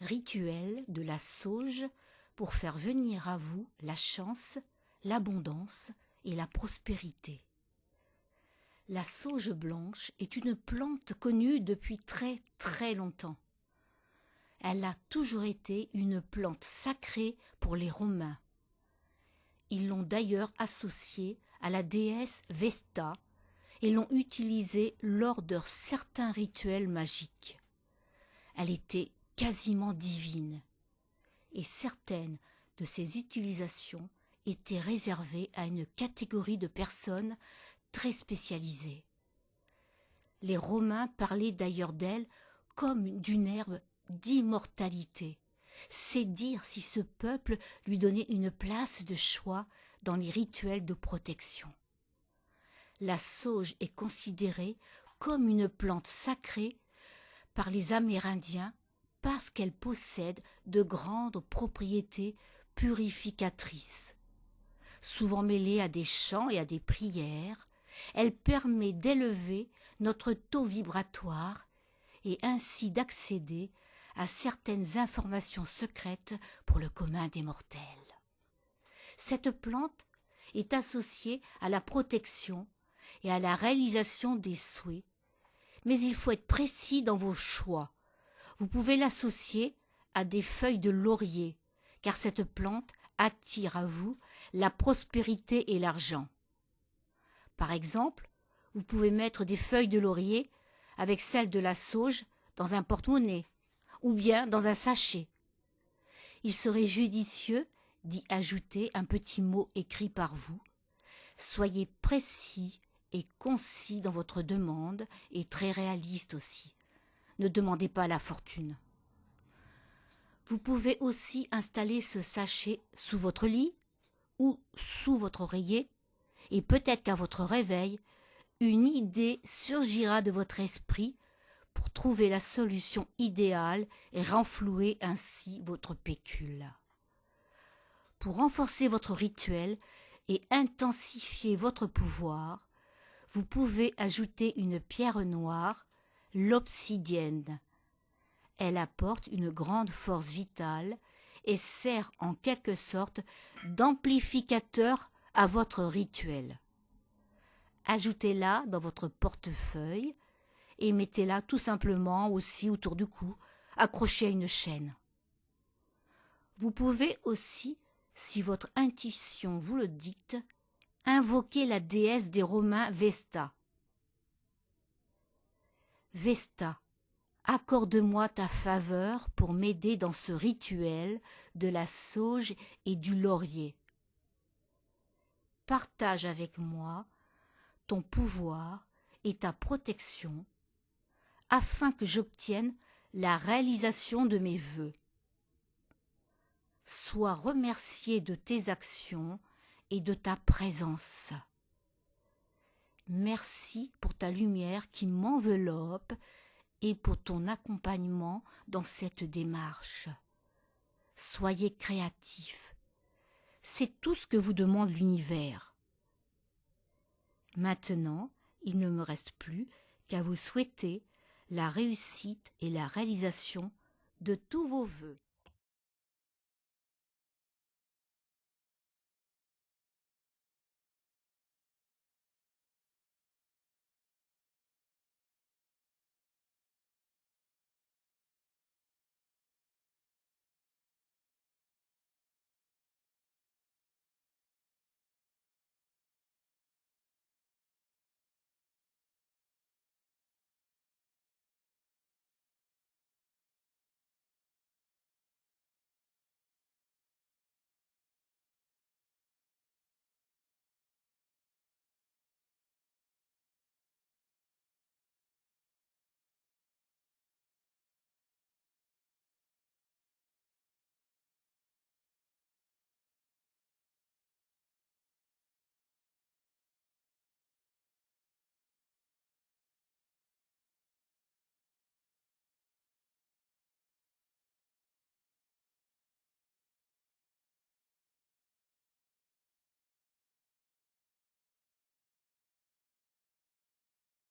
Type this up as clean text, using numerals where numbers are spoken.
Rituel de la sauge pour faire venir à vous la chance, l'abondance et la prospérité. La sauge blanche est une plante connue depuis très très longtemps. Elle a toujours été une plante sacrée pour les Romains. Ils l'ont d'ailleurs associée à la déesse Vesta et l'ont utilisée lors de certains rituels magiques. Elle était quasiment divine, et certaines de ses utilisations étaient réservées à une catégorie de personnes très spécialisées. Les Romains parlaient d'ailleurs d'elle comme d'une herbe d'immortalité. C'est dire si ce peuple lui donnait une place de choix dans les rituels de protection. La sauge est considérée comme une plante sacrée par les Amérindiens parce qu'elle possède de grandes propriétés purificatrices. Souvent mêlée à des chants et à des prières, elle permet d'élever notre taux vibratoire et ainsi d'accéder à certaines informations secrètes pour le commun des mortels. Cette plante est associée à la protection et à la réalisation des souhaits, mais il faut être précis dans vos choix. Vous pouvez l'associer à des feuilles de laurier, car cette plante attire à vous la prospérité et l'argent. Par exemple, vous pouvez mettre des feuilles de laurier avec celles de la sauge dans un porte-monnaie ou bien dans un sachet. Il serait judicieux d'y ajouter un petit mot écrit par vous. Soyez précis et concis dans votre demande et très réaliste aussi. Ne demandez pas la fortune. Vous pouvez aussi installer ce sachet sous votre lit ou sous votre oreiller et peut-être qu'à votre réveil, une idée surgira de votre esprit pour trouver la solution idéale et renflouer ainsi votre pécule. Pour renforcer votre rituel et intensifier votre pouvoir, vous pouvez ajouter une pierre noire, l'obsidienne. Elle apporte une grande force vitale et sert en quelque sorte d'amplificateur à votre rituel. Ajoutez-la dans votre portefeuille et mettez-la tout simplement aussi autour du cou, accrochée à une chaîne. Vous pouvez aussi, si votre intuition vous le dicte, invoquer la déesse des Romains Vesta. Vesta, accorde-moi ta faveur pour m'aider dans ce rituel de la sauge et du laurier. Partage avec moi ton pouvoir et ta protection afin que j'obtienne la réalisation de mes vœux. Sois remercié de tes actions et de ta présence. Merci pour ta lumière qui m'enveloppe et pour ton accompagnement dans cette démarche. Soyez créatifs. C'est tout ce que vous demande l'univers. Maintenant, il ne me reste plus qu'à vous souhaiter la réussite et la réalisation de tous vos vœux.